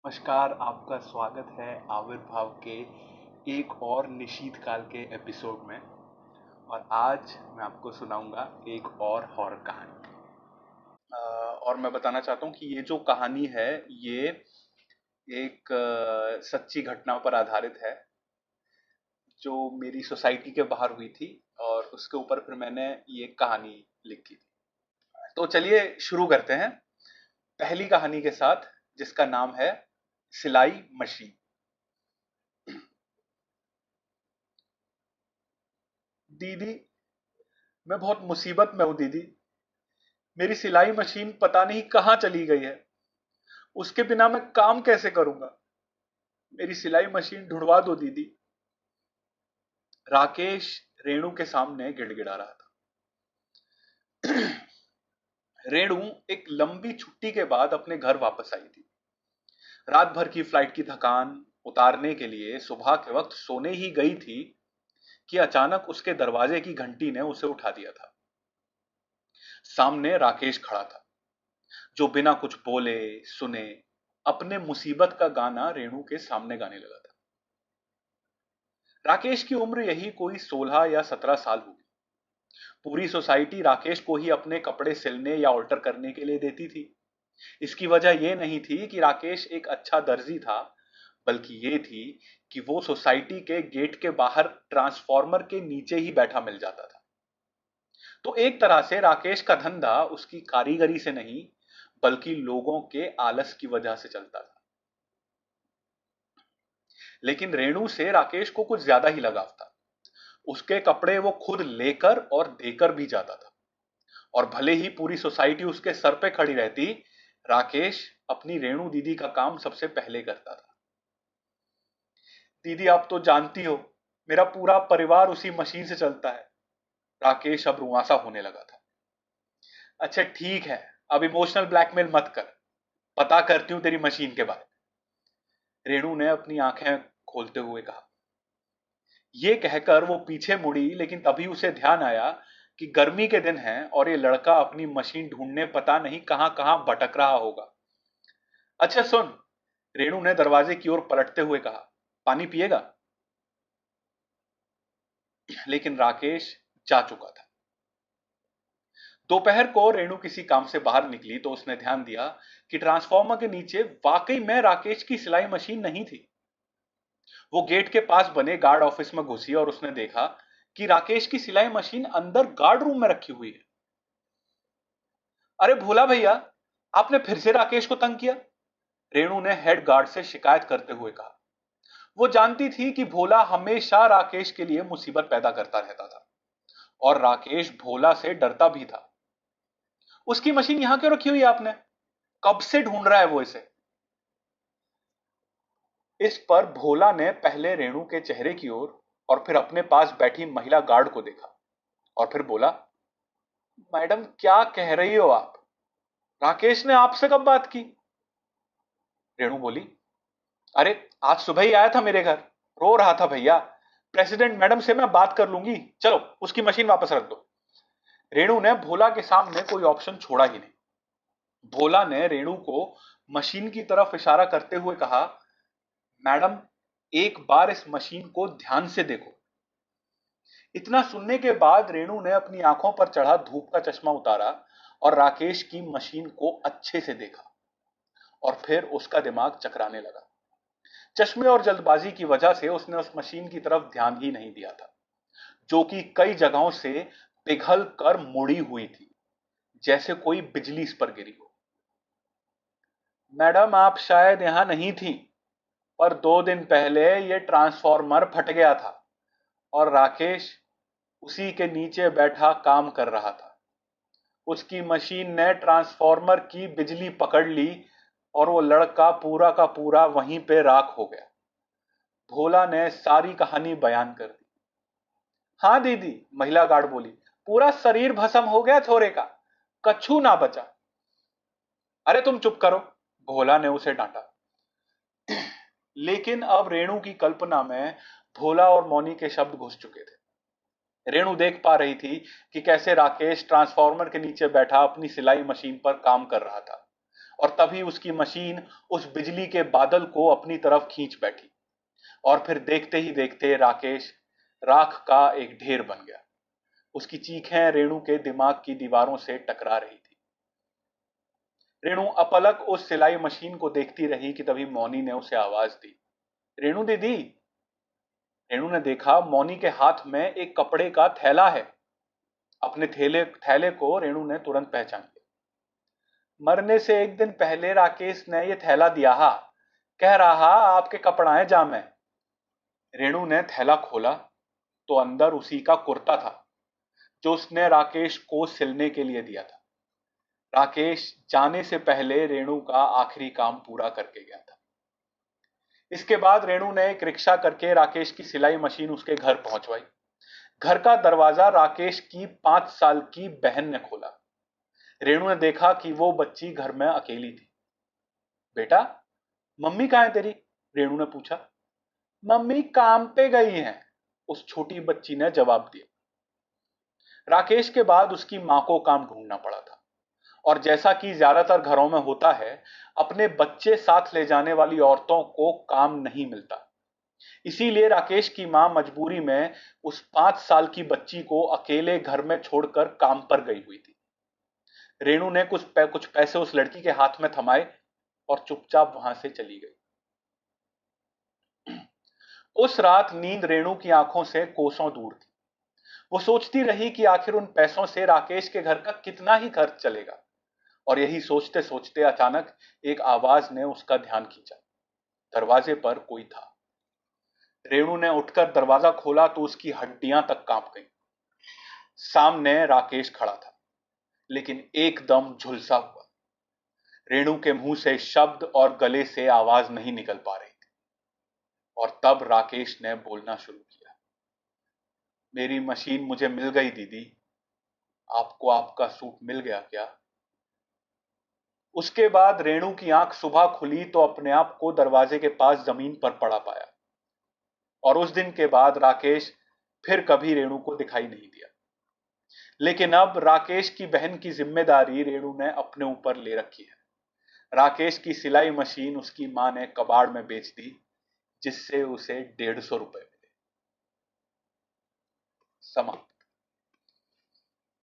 नमस्कार, आपका स्वागत है आविर्भाव के एक और निशीतकाल के एपिसोड में। और आज मैं आपको सुनाऊंगा एक और हॉरर कहानी। और मैं बताना चाहता हूँ कि ये जो कहानी है ये एक सच्ची घटना पर आधारित है जो मेरी सोसाइटी के बाहर हुई थी, और उसके ऊपर फिर मैंने ये कहानी लिखी थी। तो चलिए शुरू करते हैं पहली कहानी के साथ, जिसका नाम है सिलाई मशीन। दीदी, मैं बहुत मुसीबत में हूं दीदी। मेरी सिलाई मशीन पता नहीं कहां चली गई है। उसके बिना मैं काम कैसे करूंगा? मेरी सिलाई मशीन ढूंढवा दो दीदी। राकेश रेणु के सामने गिड़गिड़ा रहा था। रेणु एक लंबी छुट्टी के बाद अपने घर वापस आई थी। रात भर की फ्लाइट की थकान उतारने के लिए सुबह के वक्त सोने ही गई थी कि अचानक उसके दरवाजे की घंटी ने उसे उठा दिया था। सामने राकेश खड़ा था, जो बिना कुछ बोले सुने अपने मुसीबत का गाना रेणु के सामने गाने लगा था। राकेश की उम्र यही कोई 16 या 17 साल होगी। पूरी सोसाइटी राकेश को ही अपने कपड़े सिलने या ऑल्टर करने के लिए देती थी। इसकी वजह यह नहीं थी कि राकेश एक अच्छा दर्जी था, बल्कि ये थी कि वो सोसाइटी के गेट के बाहर ट्रांसफॉर्मर के नीचे ही बैठा मिल जाता था। तो एक तरह से राकेश का धंधा उसकी कारीगरी से नहीं, बल्कि लोगों के आलस की वजह से चलता था। लेकिन रेणु से राकेश को कुछ ज्यादा ही लगाव था। उसके कपड़े वो खुद लेकर और देकर भी जाता था। और भले ही पूरी सोसाइटी उसके सर पे खड़ी रहती, राकेश अपनी रेणु दीदी का काम सबसे पहले करता था। दीदी, आप तो जानती हो, मेरा पूरा परिवार उसी मशीन से चलता है। राकेश अब रुआंसा होने लगा था। अच्छा ठीक है, अब इमोशनल ब्लैकमेल मत कर। पता करती हूँ तेरी मशीन के बारे में, रेणु ने अपनी आंखें खोलते हुए कहा। ये कहकर वो पीछे मुड़ी, लेकिन तभी उसे ध्यान आया कि गर्मी के दिन हैं और ये लड़का अपनी मशीन ढूंढने पता नहीं कहां कहां भटक रहा होगा। अच्छा सुन, रेणु ने दरवाजे की ओर पलटते हुए कहा, पानी पिएगा? लेकिन राकेश जा चुका था। दोपहर को रेणु किसी काम से बाहर निकली तो उसने ध्यान दिया कि ट्रांसफार्मर के नीचे वाकई में राकेश की सिलाई मशीन नहीं थी। वो गेट के पास बने गार्ड ऑफिस में घुसी और उसने देखा कि राकेश की सिलाई मशीन अंदर गार्ड रूम में रखी हुई है। अरे भोला भैया, आपने फिर से राकेश को तंग किया, रेणु ने हेड गार्ड से शिकायत करते हुए कहा। वो जानती थी कि भोला हमेशा राकेश के लिए मुसीबत पैदा करता रहता था, और राकेश भोला से डरता भी था। उसकी मशीन यहां क्यों रखी हुई है आपने? कब से ढूंढ रहा है वो इसे? इस पर भोला ने पहले रेणु के चेहरे की ओर और फिर अपने पास बैठी महिला गार्ड को देखा, और फिर बोला, मैडम क्या कह रही हो आप? राकेश ने आपसे कब बात की? रेणु बोली, अरे आज सुबह ही आया था मेरे घर, रो रहा था भैया। प्रेसिडेंट मैडम से मैं बात कर लूंगी, चलो उसकी मशीन वापस रख दो। रेणु ने भोला के सामने कोई ऑप्शन छोड़ा ही नहीं। भोला ने रेणु को मशीन की तरफ इशारा करते हुए कहा, मैडम एक बार इस मशीन को ध्यान से देखो। इतना सुनने के बाद रेणु ने अपनी आंखों पर चढ़ा धूप का चश्मा उतारा और राकेश की मशीन को अच्छे से देखा, और फिर उसका दिमाग चकराने लगा। चश्मे और जल्दबाजी की वजह से उसने उस मशीन की तरफ ध्यान ही नहीं दिया था, जो कि कई जगहों से पिघल कर मुड़ी हुई थी, जैसे कोई बिजली इस पर गिरी हो। मैडम आप शायद यहां नहीं थी, पर 2 दिन पहले यह ट्रांसफॉर्मर फट गया था और राकेश उसी के नीचे बैठा काम कर रहा था। उसकी मशीन ने ट्रांसफॉर्मर की बिजली पकड़ ली और वो लड़का पूरा का पूरा वहीं पे राख हो गया। भोला ने सारी कहानी बयान कर दी। हाँ दीदी, महिला गार्ड बोली, पूरा शरीर भस्म हो गया छोरे का, कछु ना बचा। अरे तुम चुप करो, भोला ने उसे डांटा। लेकिन अब रेणु की कल्पना में भोला और मौनी के शब्द घुस चुके थे। रेणु देख पा रही थी कि कैसे राकेश ट्रांसफार्मर के नीचे बैठा अपनी सिलाई मशीन पर काम कर रहा था, और तभी उसकी मशीन उस बिजली के बादल को अपनी तरफ खींच बैठी और फिर देखते ही देखते राकेश राख का एक ढेर बन गया। उसकी चीखें रेणु के दिमाग की दीवारों से टकरा रही थी। रेणु अपलक उस सिलाई मशीन को देखती रही कि तभी मौनी ने उसे आवाज दी, रेणु दीदी। रेणु ने देखा मौनी के हाथ में एक कपड़े का थैला है। अपने थैले थैले को रेणु ने तुरंत पहचान लिया। मरने से एक दिन पहले राकेश ने यह थैला दिया हा, कह रहा आपके कपड़ाएं जाम है। रेणु ने थैला खोला तो अंदर उसी का कुर्ता था जो उसने राकेश को सिलने के लिए दिया था। राकेश जाने से पहले रेणु का आखिरी काम पूरा करके गया था। इसके बाद रेणु ने एक रिक्शा करके राकेश की सिलाई मशीन उसके घर पहुंचवाई। घर का दरवाजा राकेश की 5 साल की बहन ने खोला। रेणु ने देखा कि वो बच्ची घर में अकेली थी। बेटा, मम्मी कहाँ है तेरी? रेणु ने पूछा। मम्मी काम पे गई हैं, उस छोटी बच्ची ने जवाब दिया। राकेश के बाद उसकी मां को काम ढूंढना पड़ा था और जैसा कि ज्यादातर घरों में होता है, अपने बच्चे साथ ले जाने वाली औरतों को काम नहीं मिलता। इसीलिए राकेश की मां मजबूरी में उस 5 साल की बच्ची को अकेले घर में छोड़कर काम पर गई हुई थी। रेणु ने कुछ पैसे उस लड़की के हाथ में थमाए और चुपचाप वहां से चली गई। उस रात नींद रेणु की आंखों से कोसों दूर थी। वो सोचती रही कि आखिर उन पैसों से राकेश के घर का कितना ही खर्च चलेगा। और यही सोचते सोचते अचानक एक आवाज ने उसका ध्यान खींचा। दरवाजे पर कोई था। रेणु ने उठकर दरवाजा खोला तो उसकी हड्डियां तक कांप गईं। सामने राकेश खड़ा था, लेकिन एकदम झुलसा हुआ। रेणु के मुंह से शब्द और गले से आवाज नहीं निकल पा रही थी। और तब राकेश ने बोलना शुरू किया, मेरी मशीन मुझे मिल गई दीदी। आपको आपका सूट मिल गया क्या? उसके बाद रेणु की आंख सुबह खुली तो अपने आप को दरवाजे के पास जमीन पर पड़ा पाया। और उस दिन के बाद राकेश फिर कभी रेणु को दिखाई नहीं दिया। लेकिन अब राकेश की बहन की जिम्मेदारी रेणु ने अपने ऊपर ले रखी है। राकेश की सिलाई मशीन उसकी मां ने कबाड़ में बेच दी, जिससे उसे 150 रुपए मिले। समाप्त।